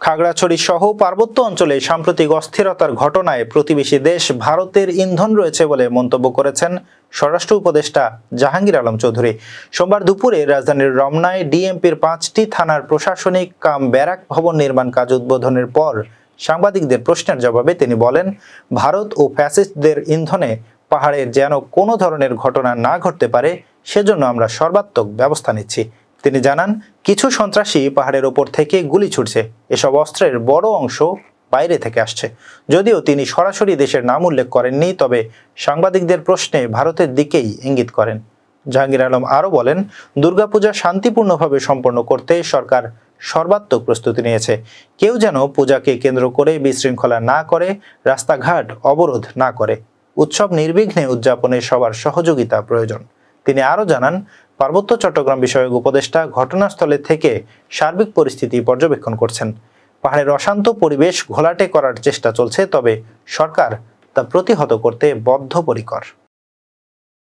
খাগড়াছড়ি সহ পার্বত্য অঞ্চলে সাম্প্রতিক অস্থিরতার ঘটনায় প্রতিবেশী দেশ ভারতের ইন্ধন রয়েছে বলে মন্তব্য করেছেন স্বরাষ্ট্র উপদেষ্টা জাহাঙ্গীর আলম চৌধুরী। সোমবার দুপুরে রাজধানীর রমনায় ডিএমপির 5টি থানার প্রশাসনিক কাম ব্যারাক ভবন নির্মাণ কাজ উদ্বোধনের পর সাংবাদিকদের প্রশ্নের জবাবে তিনি বলেন, ভারত ও ফ্যাসিস্টদের ইন্ধনে পাহাড়ে যেন কোনো ধরনের ঘটনা না ঘটতে পারে সেজন্য আমরা সর্বাত্মক ব্যবস্থা নিচ্ছি। তিনি জানান, কিছু সন্ত্রাসী পাহাড়ের ওপর থেকে গুলি ছুটছে। এসব অস্ত্রের বড় অংশ বাইরে থেকে আসছে। যদিও তিনি সরাসরি দেশের নাম উল্লেখ করেননি, তবে সাংবাদিকদের প্রশ্নে ভারতের দিকেই ইঙ্গিত করেন। জাহাঙ্গীর আলম আরও বলেন, দুর্গাপূজা শান্তিপূর্ণভাবে সম্পন্ন করতে সরকার সর্বাত্মক প্রস্তুতি নিয়েছে। কেউ যেন পূজাকে কেন্দ্র করে বিশৃঙ্খলা না করে, রাস্তাঘাট অবরোধ না করে। উৎসব নির্বিঘ্নে উদযাপনে সবার সহযোগিতা প্রয়োজন। তিনি আরও জানান, পার্বত্য চট্টগ্রাম বিষয়ক উপদেষ্টা ঘটনাস্থলে থেকে সার্বিক পরিস্থিতি পর্যবেক্ষণ করছেন। পাহাড়ের অশান্ত পরিবেশ ঘোলাটে করার চেষ্টা চলছে, তবে সরকার তা প্রতিহত করতে বদ্ধপরিকর।